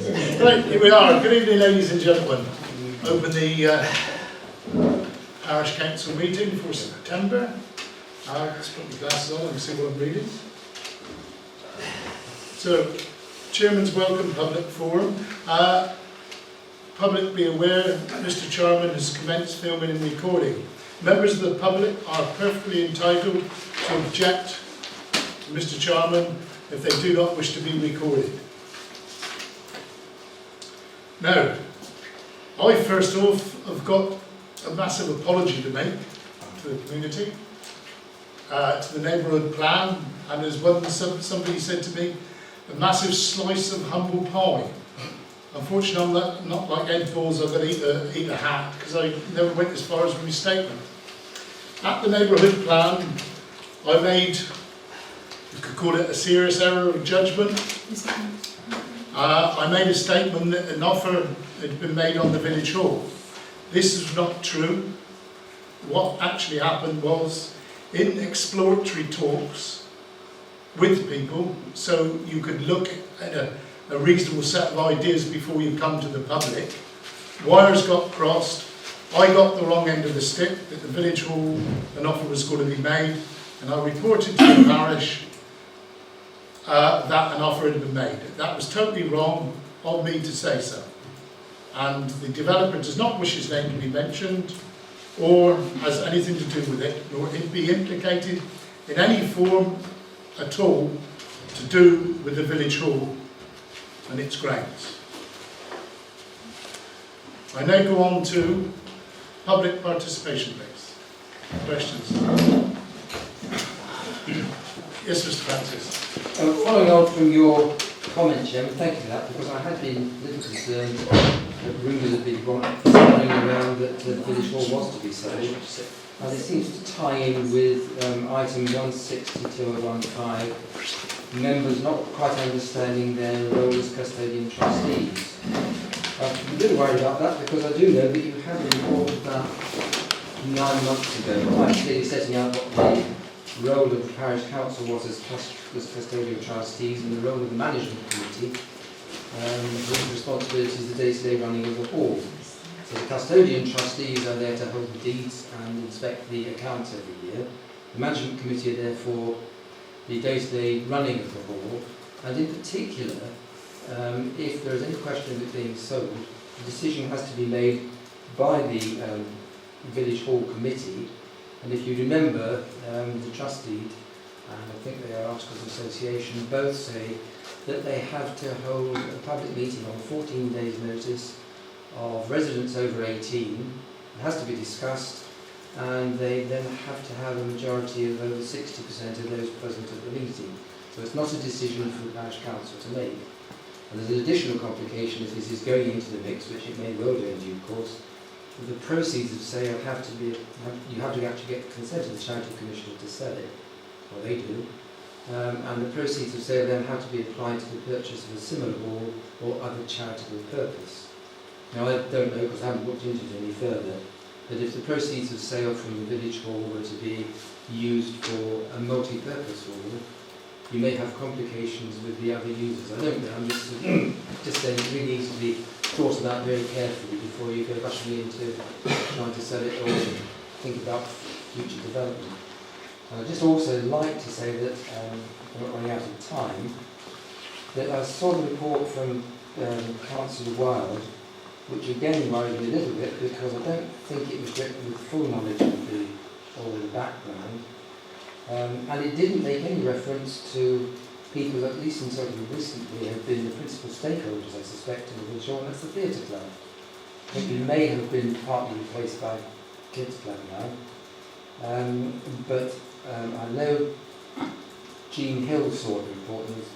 Right, here we are. Good evening, ladies and gentlemen. Open the Parish Council meeting for September. Let's put my glasses on and see what I'm reading. So, Chairman's Welcome Public Forum. Public be aware, Mr. Chairman has commenced filming and recording. Members of the public are perfectly entitled to object to Mr. Chairman if they do not wish to be recorded. Now, I first off have got a massive apology to make to the community, to the neighbourhood plan, and as somebody said to me, a massive slice of humble pie. Unfortunately, I'm not like Ed Balls, I've got to eat a hat, because I never went as far as my statement. At the neighbourhood plan, I made, you could call it a serious error of judgment. I made a statement that an offer had been made on the village hall. This is not true. What actually happened was, in exploratory talks with people, so you could look at a reasonable set of ideas before you come to the public, wires got crossed. I got the wrong end of the stick, that the village hall, an offer was going to be made, and I reported to the parish that an offer had been made. That was totally wrong of me to say so. And the developer does not wish his name to be mentioned, or has anything to do with it, nor it be implicated in any form at all to do with the village hall and its grounds. I now go on to public participation, please. Questions? Yes, Mr. Francis. Following on from your comment, Chairman, thank you for that, because I had been a little concerned that rumours had been running around that the village hall was to be sold. And it seems to tie in with item 160-215, members not quite understanding their role as custodian trustees. I'm a little worried about that, because I do know that you had reported that 9 months ago, quite clearly setting out what the role of the parish council was as custodial trustees and the role of the management committee, with responsibilities the day-to-day running of the hall. So the custodian trustees are there to hold the deeds and inspect the accounts every year. The management committee are there for the day-to-day running of the hall, and in particular, if there is any question of it being sold, the decision has to be made by the village hall committee. And if you remember, the trustee, and I think they are Articles of Association, both say that they have to hold a public meeting on 14 days' notice of residents over 18. It has to be discussed, and they then have to have a majority of over 60% of those present at the meeting. So it's not a decision for the parish council to make. And there's an additional complication if this is going into the mix, which it may well do in due course. The proceeds of sale have to be, you have to actually get consent of the charity commissioner to sell it, or they do, and the proceeds of sale then have to be applied to the purchase of a similar hall or other charitable purpose. Now I don't know, because I haven't looked into it any further, but if the proceeds of sale from the village hall were to be used for a multi-purpose hall, you may have complications with the other users. I don't know, I'm just saying it really needs to be thought about very carefully before you go rushing into trying to sell it or think about future development. I'd just also like to say that, I'm not running out of time, that I saw the report from Councillor Wilde, which again worried me a little bit, because I don't think it was written with full knowledge of the background. And it didn't make any reference to people, at least until recently, have been the principal stakeholders, I suspect, in the village hall, and that's the theatre club. I think it may have been partly replaced by Kids Club now. But I know Jean Hill saw the report and was,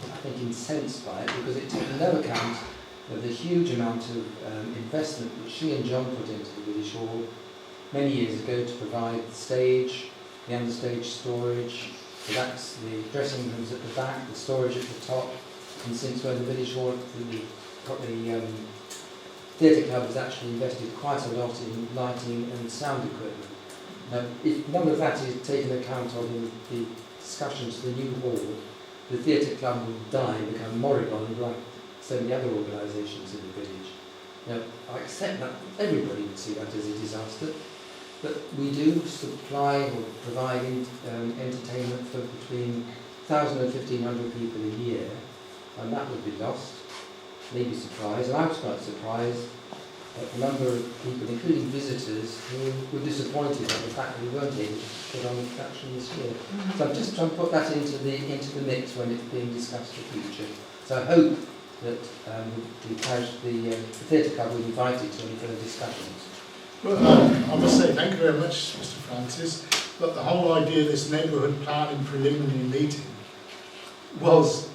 I think, incensed by it, because it took no account of the huge amount of investment which she and John put into the village hall many years ago to provide the stage, the understage storage, so that's the dressing rooms at the back, the storage at the top, and since when the village hall, the theatre club has actually invested quite a lot in lighting and sound equipment. Now, if none of that is taken account of in the discussions for the new hall, the theatre club will die and become moribund like so many other organisations in the village. Now, I accept that everybody would see that as a disaster, but we do supply or provide entertainment for between 1,000 and 1,500 people a year, and that would be lost. Maybe surprise, and I was quite surprised at the number of people, including visitors, who were disappointed at the fact that we weren't able to put on the production this year. So I'm just trying to put that into the mix when it's being discussed for the future. So I hope that the theatre club will be invited to any further discussions. Well, I must say thank you very much, Mr. Francis, but the whole idea of this neighbourhood plan and preliminary meeting was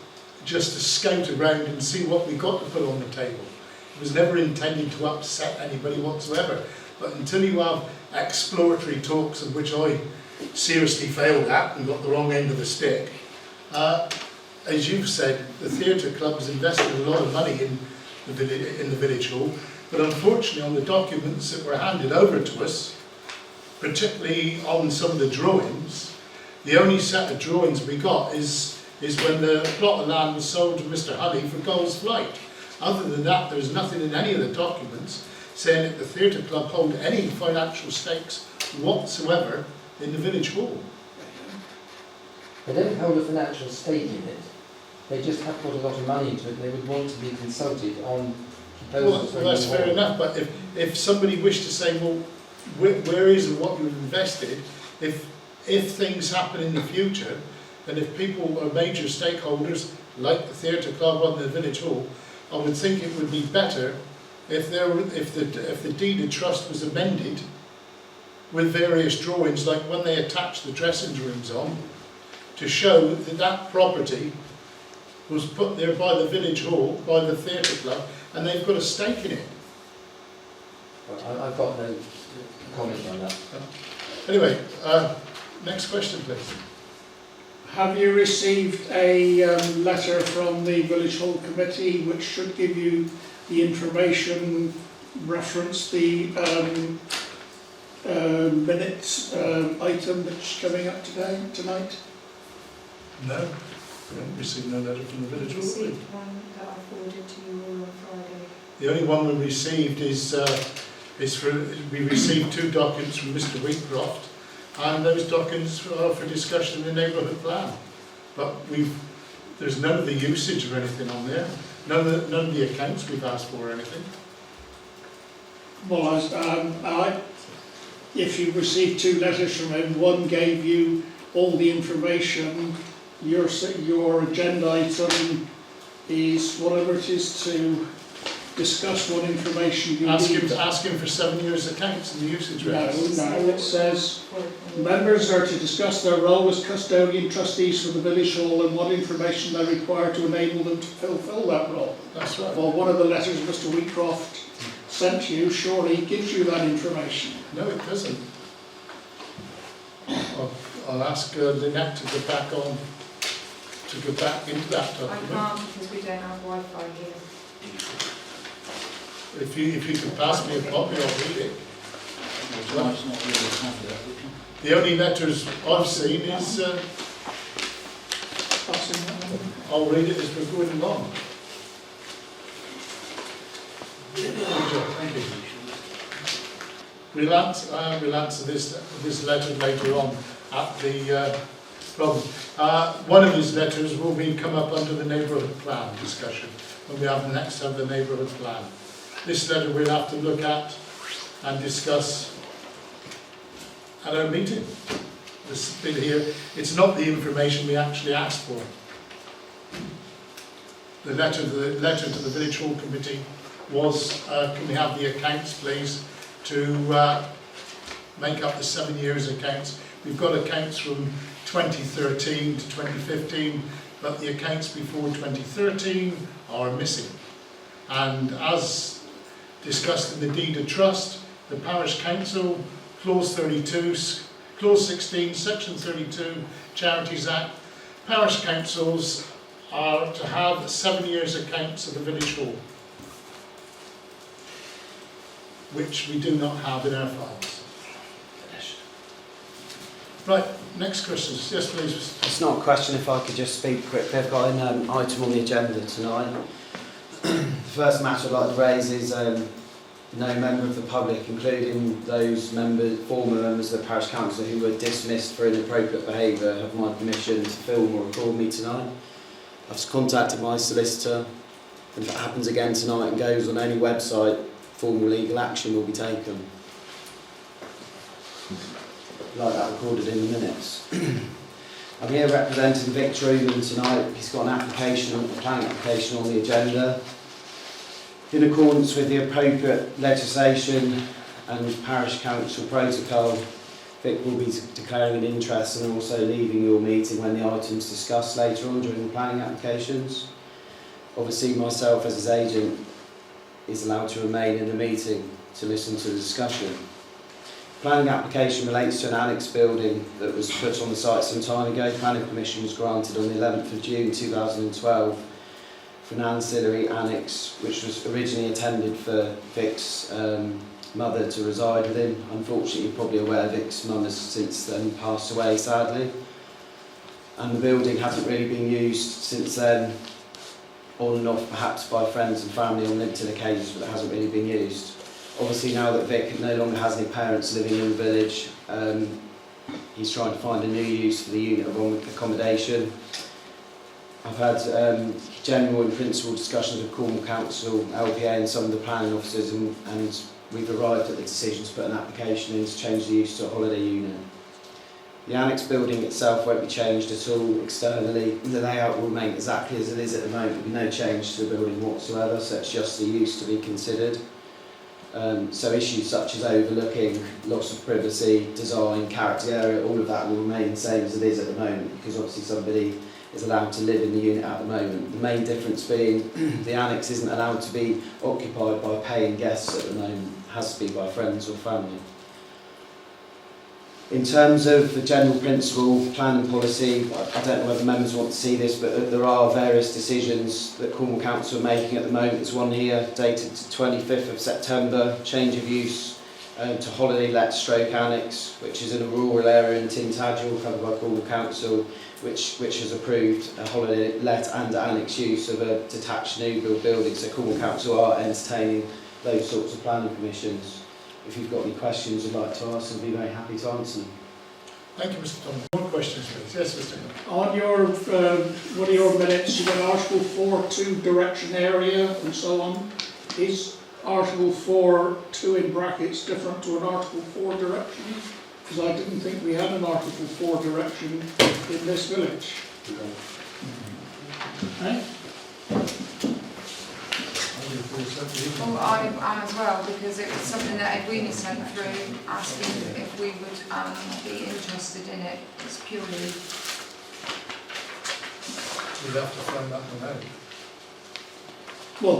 just to scout around and see what we got to put on the table. It was never intended to upset anybody whatsoever, but until you have exploratory talks, of which I seriously failed at and got the wrong end of the stick, as you've said, the theatre club has invested a lot of money in the village hall, but unfortunately on the documents that were handed over to us, particularly on some of the drawings, the only set of drawings we got is when the plot of land was sold to Mr. Honey for Gull's Flight. Other than that, there's nothing in any of the documents saying that the theatre club hold any financial stakes whatsoever in the village hall. They don't hold a financial stake in it. They just have put a lot of money into it. They would want to be consulted on proposals. Well, that's fair enough, but if somebody wished to say, well, where is and what you've invested, if things happen in the future, and if people are major stakeholders, like the theatre club on the village hall, I would think it would be better if the deed of trust was amended with various drawings, like when they attach the dressing rooms on, to show that that property was put there by the village hall, by the theatre club, and they've got a stake in it. Well, I've got no comment on that. Anyway, next question, please. Have you received a letter from the Village Hall Committee which should give you the information, reference the minutes item that's coming up tonight? No, we haven't received no letter from the village hall. Received one that I forwarded to you all on Friday. The only one we received is we received 2 documents from Mr. Wheatcroft, and those documents are for discussion in the neighbourhood plan. But there's none of the usage or anything on there. None of the accounts we've asked for or anything. Well, if you received 2 letters from him, one gave you all the information. Your agenda item is whatever it is to discuss what information you need. Ask him for 7 years accounts and the usage rates. No, it says members are to discuss their role as custodian trustees for the village hall and what information they require to enable them to fulfil that role. That's right. Well, one of the letters Mr. Wheatcroft sent you surely gives you that information. No, it doesn't. I'll ask Lynette to go back into that I document. can't because we don't have Wi-Fi here. If you could pass me a copy, I'll read it. The only letters I've seen is, I'll read it as we're going along. Thank you. We'll answer this letter later on at the problem. One of his letters will come up under the neighbourhood plan discussion when we next have the neighbourhood plan. This letter we'll have to look at and discuss at our meeting. This bit here, it's not the information we actually asked for. The letter to the Village Hall Committee was, can we have the accounts please, to make up the 7 years accounts. We've got accounts from 2013 to 2015, but the accounts before 2013 are missing. And as discussed in the deed of trust, the parish council, clause 32, clause 16, section 32, Charities Act, parish councils are to have 7 years accounts of the village hall, which we do not have in our files. Right, next question. Yes, please. It's not a question, if I could just speak quickly. I've got an item on the agenda tonight The first matter I'd like to raise is no member of the public, including those former members of the parish council who were dismissed for inappropriate behaviour, have my permission to film or record me tonight. I've contacted my solicitor, and if it happens again tonight and goes on any website, formal legal action will be taken. I'd like that recorded in the minutes. I'm here representing Vic Truman tonight. He's got a planning application on the agenda. In accordance with the appropriate legislation and parish council protocol, Vic will be declaring an interest and also leaving your meeting when the item's discussed later on during the planning applications. Obviously, myself as his agent is allowed to remain in the meeting to listen to the discussion. The planning application relates to an annex building that was put on the site some time ago. Planning permission was granted on the 11th of June 2012 for an ancillary annex, which was originally intended for Vic's mother to reside within. Unfortunately, you're probably aware Vic's mum has since then passed away, sadly. And the building hasn't really been used since then, on and off perhaps by friends and family on limited occasions, but it hasn't really been used. Obviously, now that Vic no longer has any parents living in the village, he's trying to find a new use for the unit of accommodation. I've had general and principal discussions with Cornwall Council, LPA and some of the planning officers, and we've arrived at the decision to put an application in to change the use to a holiday unit. The annex building itself won't be changed at all externally. The layout will remain exactly as it is at the moment. There'll be no change to the building whatsoever, so it's just the use to be considered. So issues such as overlooking, loss of privacy, design, character area, all of that will remain the same as it is at the moment, because obviously somebody is allowed to live in the unit at the moment. The main difference being the annex isn't allowed to be occupied by paying guests at the moment. It has to be by friends or family. In terms of the general principle, planning policy, I don't know whether members want to see this, but there are various decisions that Cornwall Council are making at the moment. There's one here dated to 25th of September, change of use to holiday let stroke annex, which is in a rural area in Tintagel, covered by Cornwall Council, which has approved a holiday let and annex use of a detached new build building. So Cornwall Council are entertaining those sorts of planning permissions. If you've got any questions you'd like to ask, I'll be very happy to answer them. Thank you, Mr. Thomas. More questions, please. Yes, Mr. Hill. On your, one of your minutes, you got Article 4.2 direction area and so on. Is Article 4.2 in brackets different to an Article 4 direction? Because I didn't think we had an Article 4 direction in this village. Right? Well, I as well, because it was something that Edwina sent through asking if we would be interested in it. It's purely. We'd have to find that one out. Well,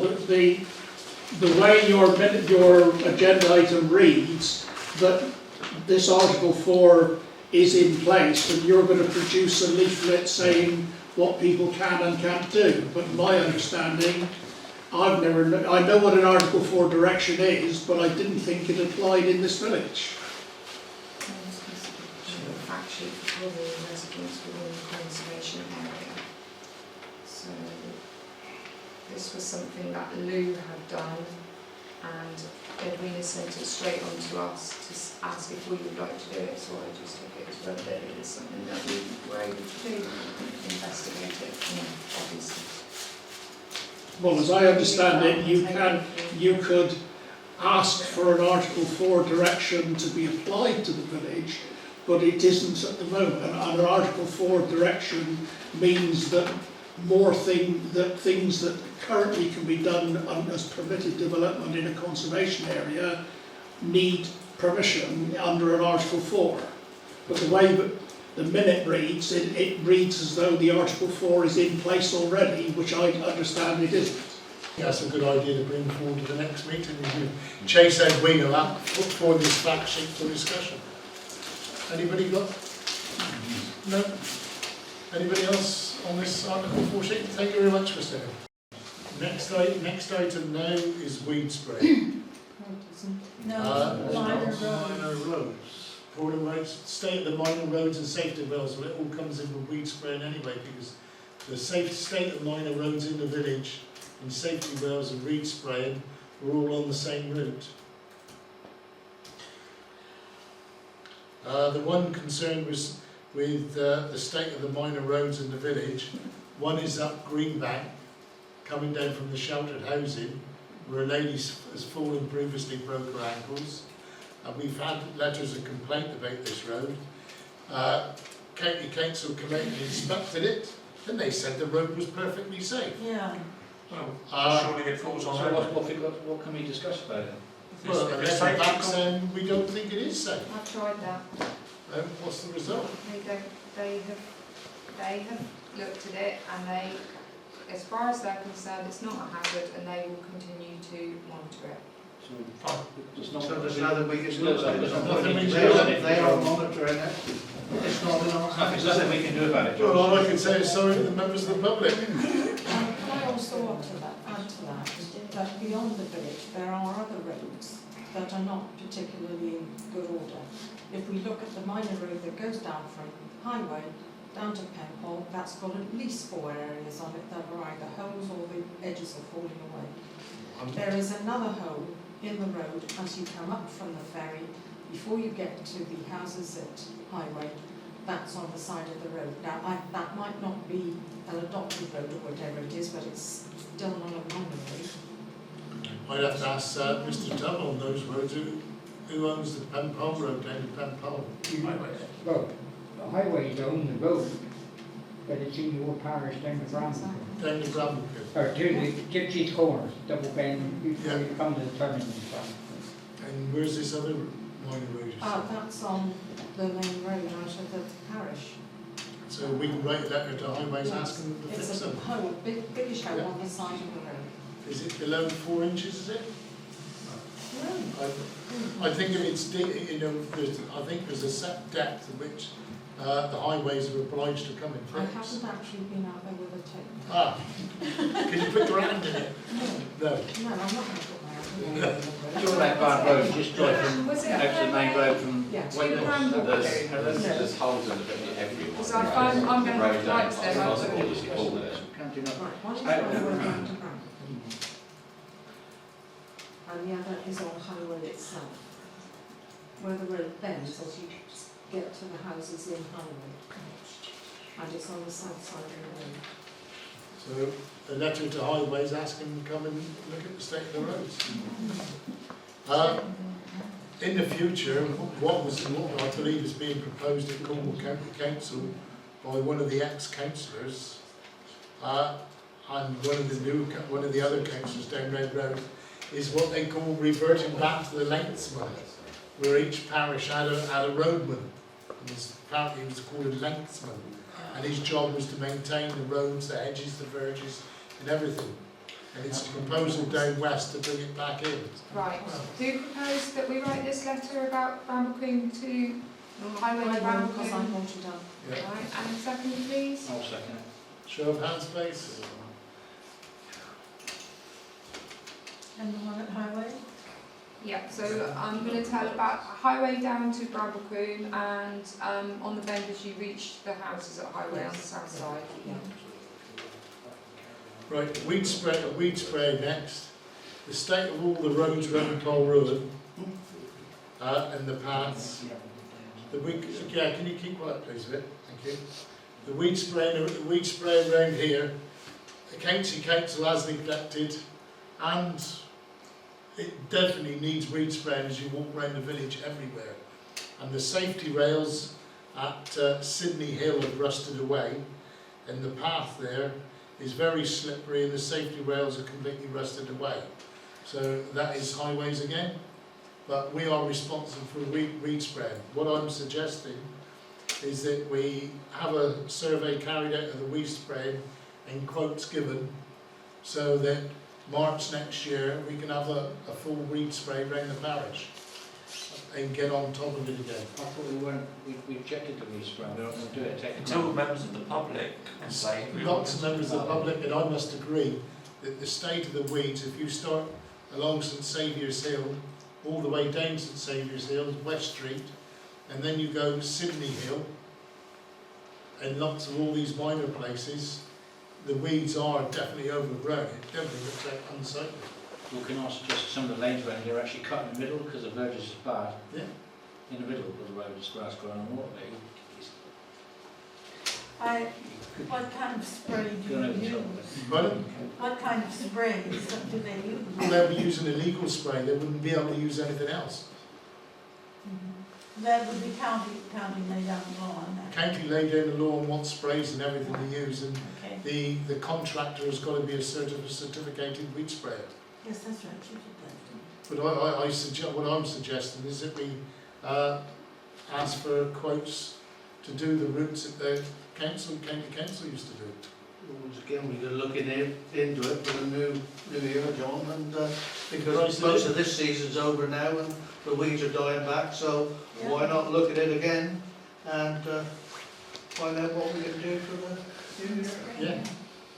the way your agenda item reads, that this Article 4 is in place and you're going to produce a leaflet saying what people can and can't do. But my understanding, I know what an Article 4 direction is, but I didn't think it applied in this village. Fact sheet for the residents within the conservation area. So this was something that Lou had done, and Edwina sent it straight on to us to ask if we would like to do it. So I just took it as read that it is something that we were able to do, investigate it, obviously. Well, as I understand it, you could ask for an Article 4 direction to be applied to the village, but it isn't at the moment. And an Article 4 direction means that things that currently can be done as permitted development in a conservation area need permission under an Article 4. But the way that the minute reads, it reads as though the Article 4 is in place already, which I understand it isn't. That's a good idea to bring forward to the next meeting. You chase Edwina up, put forward this fact sheet for discussion. Anybody got? No? Anybody else on this Article 4 sheet? Thank you very much, Mr. Hill. Next item now is weed spray. Minor roads. Problem roads, state of the minor roads and safety bills. Well, it all comes in with weed spraying anyway, because the state of minor roads in the village and safety rails and reed spraying were all on the same route. The one concern was with the state of the minor roads in the village. One is up Greenbank, coming down from the sheltered housing, where a lady has fallen previously, broke her ankles. We've had letters of complaint about this road. County Council came out and inspected it, and they said the road was perfectly safe. Yeah. Well, surely it falls on So her. what can we discuss about it? Well, It's unless the safety back call. saying we don't think it is safe. I've tried that. What's the result? They have looked at it and they, as far as they're concerned, it's not a hazard and they will continue to monitor it. It's not. So there's nothing we can do about it. There's Nothing we can They do are, about it. they are monitoring it. It's not in our There's nothing we can do about it, Well, all I George. can say is sorry to the members of the public. Can I also add to that beyond the village, there are other roads that are not particularly in good order. If we look at the minor road that goes down from Highway down to Penpole, that's got at least 4 areas on it that are either holes or the edges are falling away. There is another hole in the road as you come up from the ferry, before you get to the houses at Highway, that's on the side of the road. Now, that might not be an adopted road or whatever it is, but it's still not a minor road. I'd have to ask Mr. Tubb on those roads, who owns the Penpole Road down to Penpole? Well, the highways own the road, but it's in your parish down the Bramble. Down to Brambleton. Or to the Gypsy's Corners, double bend, before Yeah. you come to the turning and stuff. And where's this other minor road? That's on the main road out of the parish. So we can write a letter to Highways asking them to fix It's a them. hole, biggish hole Yeah. on the side of the road. Is it below 4 inches, is it? I think if it's deep, I think there's a set depth at which the highways are obliged to come and I fix. haven't actually been out there with a tape. Can you put your hand in it? No. No, I'm not going to put my hand in it. You're on that bad road, just drive from, Was it out to the main road from Yeah. Bramble There's holes in the bit everywhere. Because I'm going to Road write down, to them. it's I'll possible do it. to call it. can't you not? Right, one is on the road down to Bramble. And the other is on Highway itself, where the road bends as you get to the houses in Highway. And it's on the south side of the road. So a letter to Highways asking them to come and look at the state of the roads. In the future, what I believe is being proposed at Cornwall County Council by one of the ex-councillors and one of the other councillors down Red Road is what they call reverting back to the lengthsman, where each parish had a roadman. Apparently he was called a lengthsman, and his job was to maintain the roads, the hedges, the verges, and everything. And it's a proposal down west to bring it back in. Right. Who proposed that we write this letter about Bramblecombe to Highway to Because I Bramblecombe? want it done. Yeah. Right, and a second please. I'll second it. Show of hands, please. And the one at Highway? Yeah, so I'm going to tell about Highway down to Bramblecombe and on the bend as you reach the houses at Highway on the south side. Yeah. Right, weed spray next. The state of all the roads around Colruin and the paths. Yeah, can you keep quiet please a bit? Thank you. The weed spray around here, the county council has neglected, and it definitely needs weed spraying as you walk around the village everywhere. And the safety rails at Sydney Hill have rusted away, and the path there is very slippery and the safety rails are completely rusted away. So that is Highways again, but we are responsible for weed spraying. What I'm suggesting is that we have a survey carried out of the weed spraying and quotes given, so that March next year we can have a full weed spray around the parish and get on top of it again. I thought we rejected the weed spray, we're not going to do it technically. Until members of the public say. Lots of members of the public, and I must agree that the state of the weeds, if you start along St Saviour's Hill, all the way down St Saviour's Hill, West Street, and then you go Sydney Hill, and lots of all these minor places, the weeds are definitely overgrown, it definitely looks like unsightly. We can also just, some of the lanes around here are actually cut in the middle because the verge is bad. Yeah. In the middle of the road, there's grass growing on water. What kind of spray do Going over you the top use? of it. But What kind of sprays do they use? they'll be using illegal spray, they wouldn't be able to use anything else. That would be county laid down the law on that. County laid down the law on what sprays and everything they use, and Okay, the contractor has got to be a certificated weed sprayer. yes, that's right, you did that. But I suggest, what I'm suggesting is that we ask for quotes to do the routes that the county council used to do. Once again, we're going to look into it for the new year, John, and because Price most it. of this season's over now and the weeds are dying back, so why not look at it again and find out what we can do for the new year?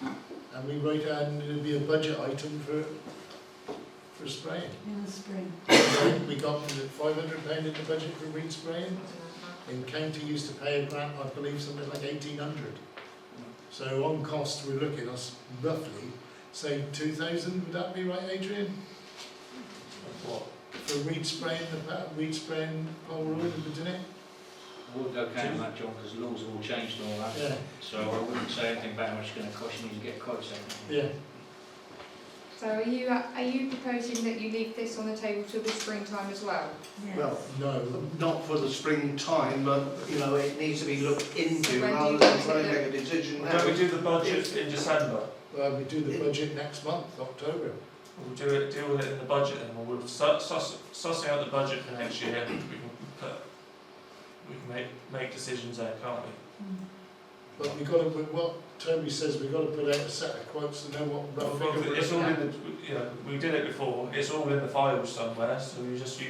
Yeah. And we write, and it'll be a budget item for spraying. In the spring. We got £500 in the budget for weed spraying. In county used to pay a grant, I believe, something like 1,800. So on cost, we're looking at roughly, say 2,000. Would that be right, Adrian? What? For weed spraying, weed spraying pole road, isn't it? I wouldn't go counting that, John, because laws have all changed and all that. Yeah. So I wouldn't say anything about how much it's going to cost. You need to get quotes out. Yeah. So are you proposing that you leave this on the table till the springtime as well? Yes. Well, No. not for the springtime, but you know, it needs to be looked into So when do rather you than want try it and to- make a decision now. Don't we do the budget in December? We do the budget next month, October. We'll deal with it in the budget, and we'll sussing out the budget for next year. We can make decisions there, can't we? But we got to put what Toby says. We got to put out a set of quotes to know what rough Well, figure we're it's all looking in at. the, you know, we did it before. It's all in the files somewhere. So you It's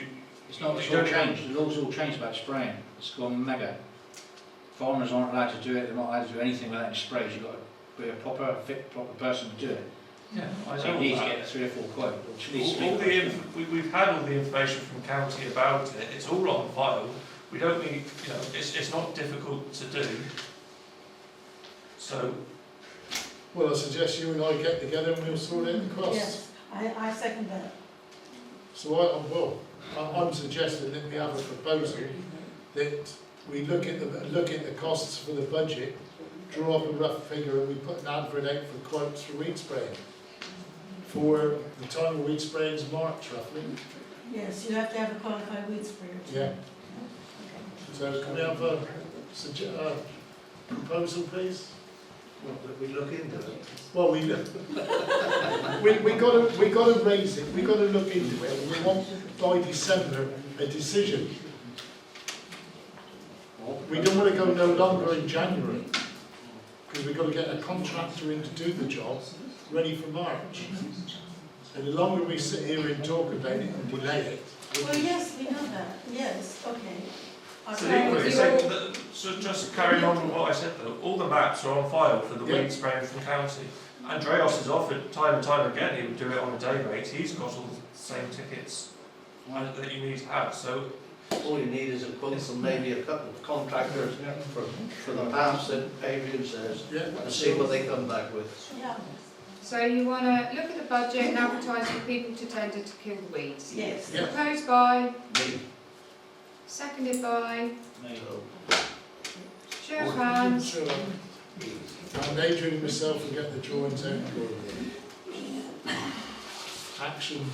You all don't changed. The laws all changed about spraying. It's gone mega. Farmers aren't allowed to do it. They're not allowed to do anything without sprays. You've got to be a proper person to do it. Yeah, I So know you need to that. get 3 or 4 quotes. Or at least All three the quotes. we've had all the information from county about it. It's all on file. We don't need, you know, it's not difficult to do. So Well, I suggest you and I get together and we'll sort out the costs. Yes, I second that. So I'm suggesting that we have a proposal that we look at the costs for the budget, draw up a rough figure, and we put an advert out for quotes for weed spraying. For the time of weed spraying is March, roughly. Yes, you have to have a qualified weed sprayer. too. Yeah. So can we have a proposal, please? Well, that we look into it. Well, we got to raise it. We got to look into it. We want by December a decision. We don't want to go no longer in January because we've got to get a contractor in to do the job ready for March. And the longer we sit here and talk about it and delay it, Well, yes, we know that, yes, okay. So Okay. equally, so just carrying on with what I said though, all the maps are on file for the Yeah. weed spraying from county. Andreas has offered time and time again he would do it on a day rate. He's got all the same tickets that you need to have. So All you need is a quote from maybe a couple of contractors for the paths that Adrian says, yeah, and see what they come back with. Yeah, So you want to look at the budget and advertise for people to tender to kill the weeds. yes. Yeah. Proposed by, Me. seconded by, So, show of hands. Sure. And Adrian and myself will get the drawings out and go over. Action,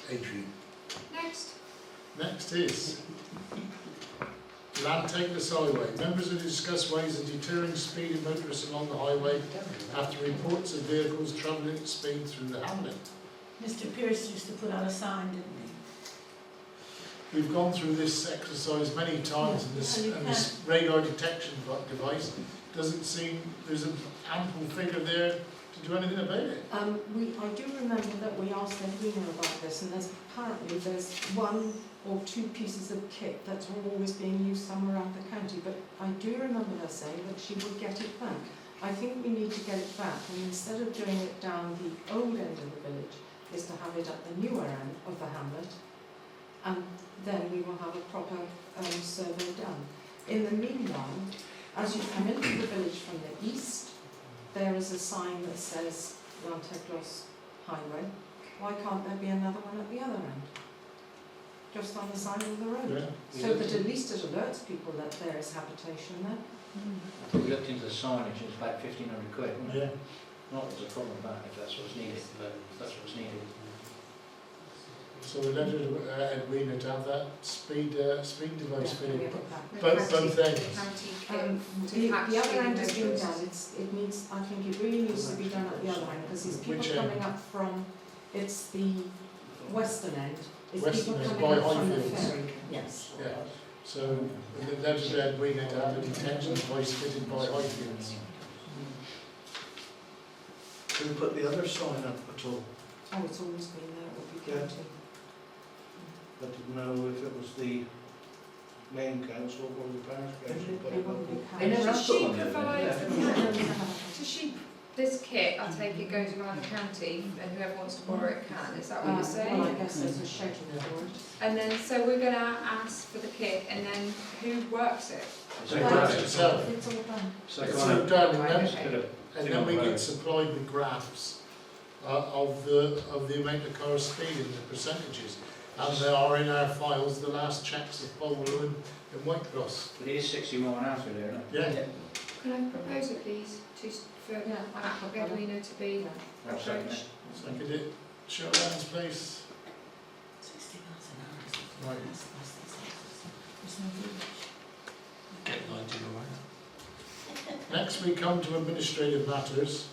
Adrian. Next. Next is Lanteglos highway. Members will discuss ways of deterring speeding motorists along the highway after reports of vehicles travelling at speed through the hamlet. Mr. Pierce used to put out a sign, didn't he? We've gone through this exercise many times, and this radar detection device doesn't seem, there's an ample figure there to do anything about it. I do remember that we asked Edwina about this, and there's 1 or 2 pieces of kit that's always being used somewhere around the county, but I do remember her saying that she would get it back. I think we need to get it back, and instead of doing it down the old end of the village, is to have it at the newer end of the hamlet, and then we will have a proper survey done. In the meanwhile, as you come into the village from the east, there is a sign that says Lanteglos Highway, why can't there be another one at the other end? Just on the side of the road? Yeah. So that at least it alerts people that there is habitation there. I think we looked into the signage, it was about 1,500 quid, wasn't it? Yeah. Not that there's a problem with that, if that's what's needed, but if that's what's needed. So we let Edwina to have that speed device Yeah, fitted. we put that. Both ends. The other end has been done, it needs, I think it really needs to be done at the other end, because there's people Which end? coming up from, it's the western end, it's Western people end, coming by up from the Highfields. ferry, yes. Yeah. So we let Edwina to have a detention device fitted by Highfields. Can we put the other sign up at all? Oh, it's always been there, it would be Yeah. county. I didn't know if it was the main council or the parish council. but It wouldn't be They never county. have put one in there. Does she, this kit, I take it goes around the county and whoever wants to borrow it can, is that what you're saying? Well, I guess there's a schedule for it. And then, so we're gonna ask for the kit and then who works it? So It Well, works itself. It's all done. So It's kind all of, done, and Right, then, okay. and then we get supplied with graphs of the amount of cars speeding, the percentages. And they are in our files, the last checks of Bowler and Whitecross. but it is 60 mile an hour through there, isn't it? Yeah. Can I propose it please, for Yeah. Edwina to be I'll second it. approached? Second it, Showlands place. 60 miles an hour. Right. There's no village. Get 90 away. Next we come to administrative matters.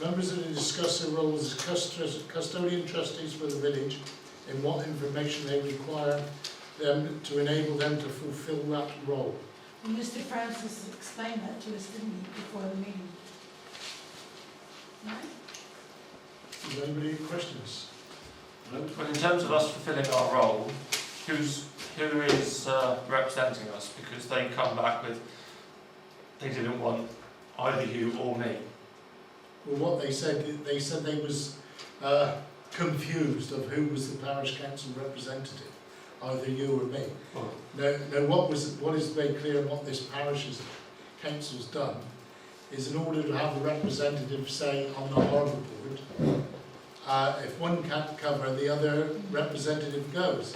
Members are to discuss their roles as custodian trustees for the village and what information they require them to enable them to fulfil that role. Well, Mr. Francis explained that to us, didn't he, before the meeting? Right? Is there anybody any questions? Well, in terms of us fulfilling our role, who is representing us? Because they come back with, they didn't want either you or me. Well, what they said they was confused of who was the parish council representative, either you or me. No, what is very clear in what this parish's council's done is in order to have a representative, say, on the harbour board, if one can't cover, the other representative goes.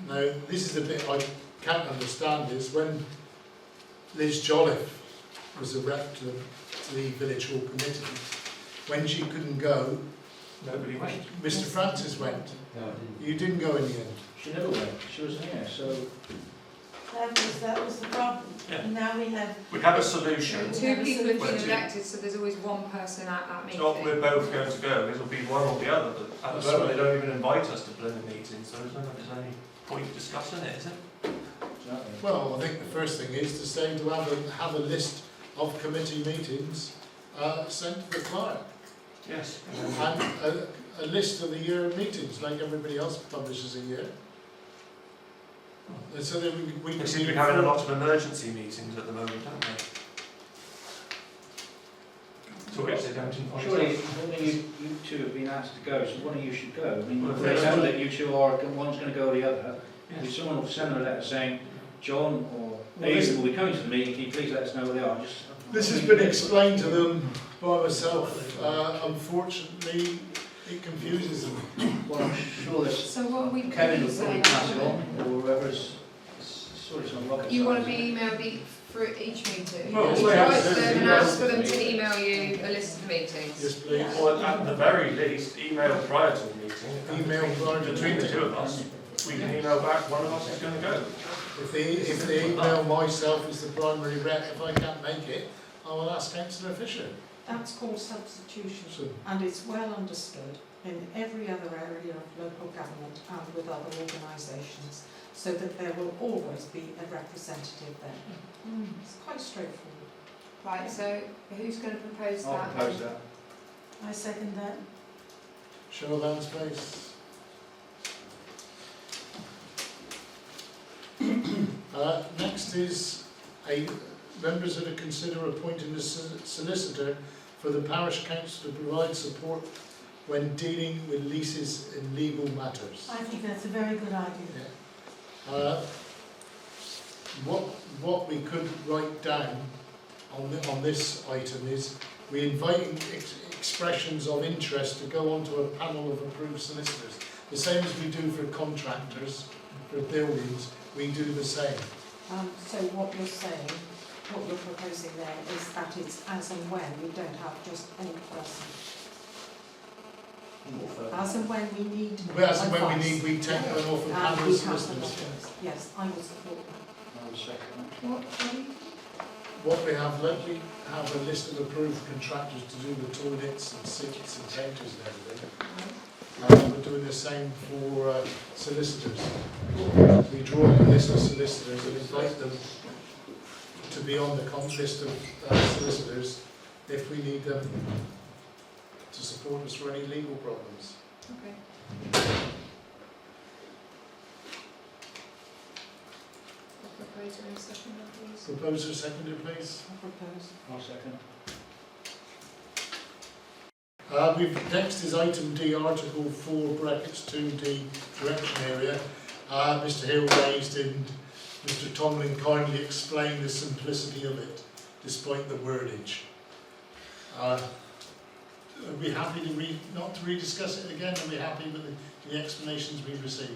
Now, this is the bit I can't understand is when Liz Jolliffe was a rep to the village hall committee, when she couldn't go, Nobody went. Mr. Francis went. No, I didn't. You didn't go in the end. She never went, she wasn't here, so That was the problem. Yeah. And now we have, We have a solution. Two people have Well, been two. elected, so there's always one person at that It's meeting. not we're both going to go, it'll be one or the other, but at the moment they don't even invite us to plenary meetings, so there's any point discussing it, is it? exactly. Well, I think the first thing is to say to have a list of committee meetings sent to the clerk. Yes. And a list of the year meetings, like everybody else publishes a year. And so that we They can seem to be be having a informed. lot of emergency meetings at the moment, don't they? To which they don't invite Surely, us. one of you two have been asked to go, so one of you should go. I mean, Well, if they there's know two- that you two are, one's going to go the other. Yes. If someone will send them a letter saying, John or Well, Aidan this- will be coming to the meeting, can you please let us know where they are? Just This has been explained to them by myself. Unfortunately, it confuses them. well, I'm sure there's So what we Kevin could will say, probably pass it on, or whoever's, sort of some rocket you want to science. be emailed for each meeting? Well, You all they have write to to do is them and email ask for them me. to email you a list of meetings. Yes, please. Or at the very least, email prior to the meeting. Email prior to the Between the meeting. two of us, we can email back, one of us is going to go. If they email myself as the primary rep, if I can't make it, I will ask Councillor Fisher. that's called substitution, So, and it's well understood in every other area of local government and with other organisations, so that there will always be a representative there. It's quite straightforward. Right, so who's going to propose I'll that? propose that. I second that. show of hands, please. Next is members are to consider appointing a solicitor for the parish council to provide support when dealing with leases in legal matters. I think that's a very good idea. What we could write down on this item is we invite expressions of interest to go onto a panel of approved solicitors. The same as we do for contractors, for buildings, we do the same. So what you're saying, what you're proposing there is that it's as and when, we don't have just any person. As and when we need But as and when we advice. need, we take one off and And panel we of have solicitors. the letters. Yes, I will support that. I will second that. What we have, let me have a list of approved contractors to do the toilets and sinks and counters and everything. We're doing the same for solicitors. We draw up a list of solicitors and invite them to be on the list of solicitors if we need them to support us for any legal problems. Okay. Proposer and seconder, please. Proposer, seconder, please. I propose. I'll second. Next is item D, Article 4, brackets 2D, direction area. Mr Hill raised and Mr Tomlin kindly explained the simplicity of it, despite the wordage. Are we happy to not to rediscuss it again? Are we happy with the explanations we've received?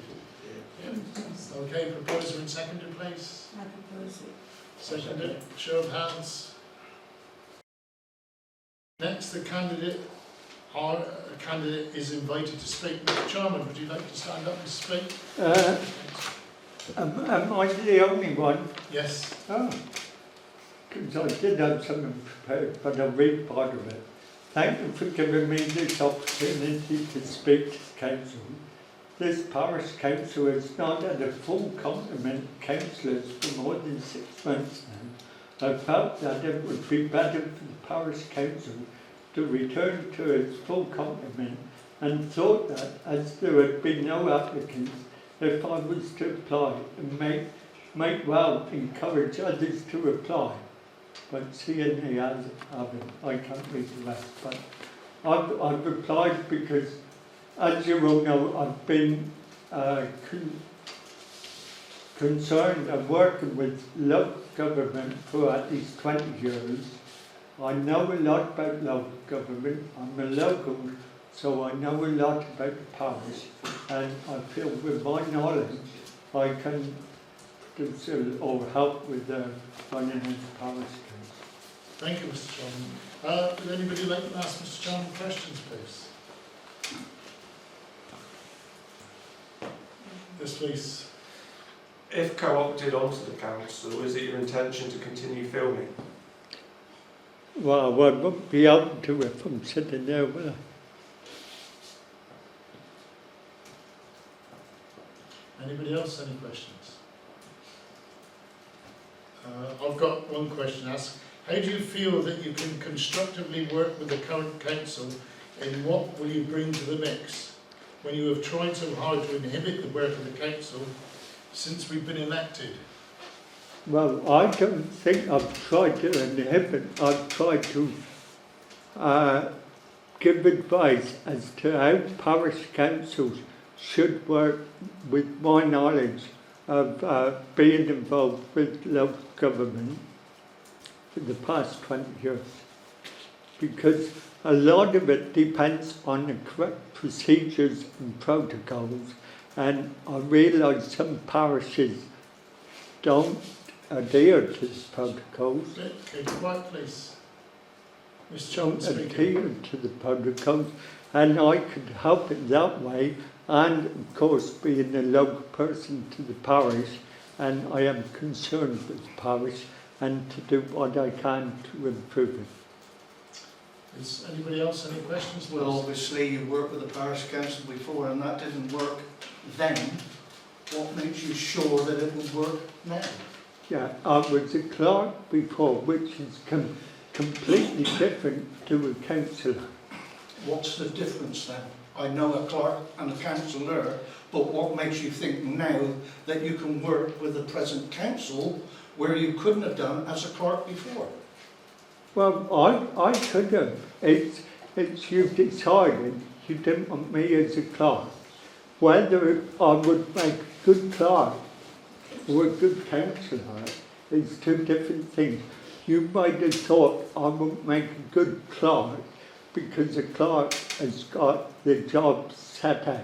Yeah. Okay, proposer and seconder, please. I propose it. Seconder, show of hands. Next, the candidate is invited to speak. Mr Chairman, would you like to stand up and speak? Am I the only one? Yes. Oh, because I did have something prepared, but I'll read part of it. Thank you for giving me this opportunity to speak to the council. This parish council has not had a full complement of councillors for more than 6 months now. I felt that it would be better for the parish council to return to its full complement and thought that as there had been no applicants, if I was to apply and make well encourage others to apply. But seeing he haven't, I can't read the rest. But I've applied because, as you all know, I've been concerned and working with local government for at least 20 years. I know a lot about local government. I'm a local, so I know a lot about the parish, and I feel with my knowledge I can do or help with running the parish case. Thank you, Mr Chairman. Would anybody like to ask Mr Chairman questions, please? Yes, please. If co-opted onto the council, is it your intention to continue filming? Well, I won't be able to if I'm sitting there, will I? Anybody else, any questions? I've got one question asked. How do you feel that you can constructively work with the current council, and what will you bring to the mix when you have tried so hard to inhibit the work of the council since we've been elected? Well, I don't think I've tried to inhibit. I've tried to give advice as to how parish councils should work with my knowledge of being involved with local government for the past 20 years. Because a lot of it depends on the correct procedures and protocols, and I realise some parishes don't adhere to the protocols, Okay, quiet please. Mr don't Chairman speaking. adhere to the protocols, and I could help it that way, and of course being a local person to the parish, and I am concerned with the parish and to do what I can to improve it. Is anybody else any questions? Well, obviously you worked with the parish council before and that didn't work then. What makes you sure that it will work now? Yeah, I was a clerk before, which is completely different to a councillor. What's the difference then? I know a clerk and a councillor, but what makes you think now that you can work with the present council where you couldn't have done as a clerk before? Well, I could have. It's you decided you didn't want me as a clerk. Whether I would make a good clerk or a good councillor is two different things. You might have thought I would make a good clerk because the clerk has got the job set out,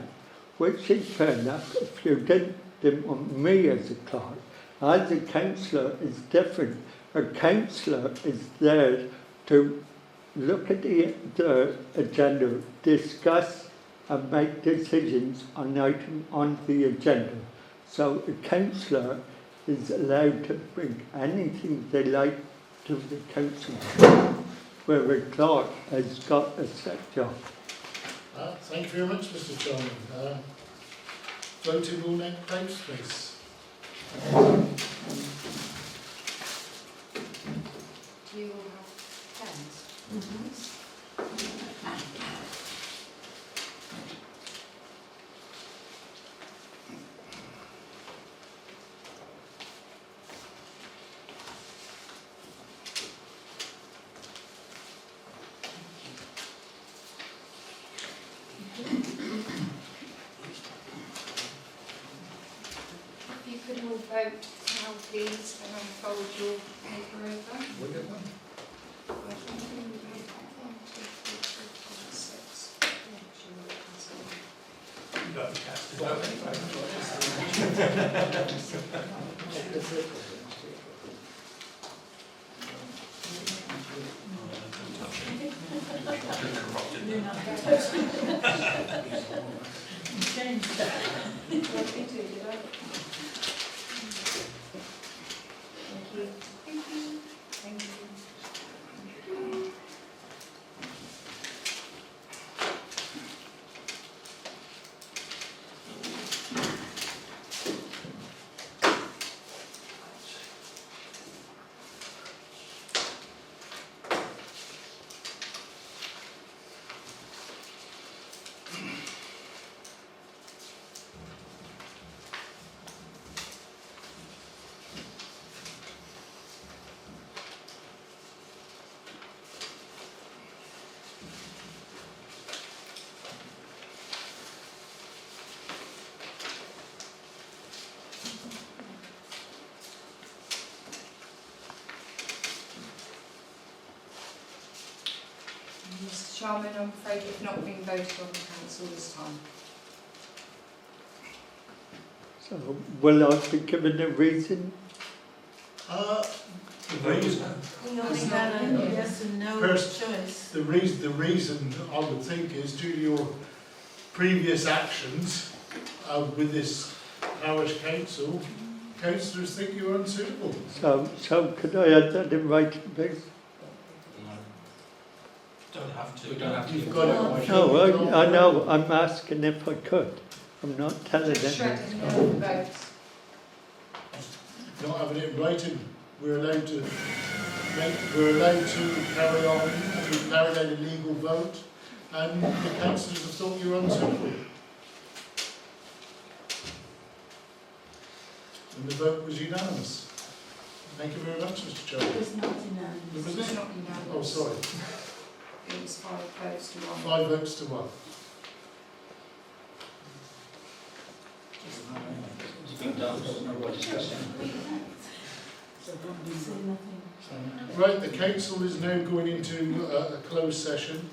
which is fair enough if you didn't want me as a clerk. As a councillor, it's different. A councillor is there to look at the agenda, discuss and make decisions on item on the agenda. So a councillor is allowed to bring anything they like to the council, where a clerk has got a set job. Thank you very much, Mr. Chairman. Voting all next page, please. Do you all have pens? If you could all vote now, please, and then fold your paper over. We'll get one. I think we have 1, 2, 3, 4, 5, 6. You got the cast to vote Thank you. Mr. Chairman, I'm afraid you've not been voted on the council this time. So will I be given a reason? The reason, We only had a yes and no First- choice. the reason I would think is due to your previous actions with this parish council, councillors think you are unsuitable. So could I add that in writing, please? Don't have to. We don't have to. You've got it. No, I know, I'm asking if I could. I'm not telling Just them. shredding the votes. Not having it in writing, we're allowed to carry on, and we've carried out a legal vote, and the councillors have thought you were unsuitable. And the vote was unanimous. Thank you very much, Mr. Chairman. It was not unanimous. Was It's it? not unanimous. Oh, sorry. It was 5 votes to 1. 5 votes to 1. It's been done, there's no more discussion. Say nothing. Right, the council is now going into a closed session.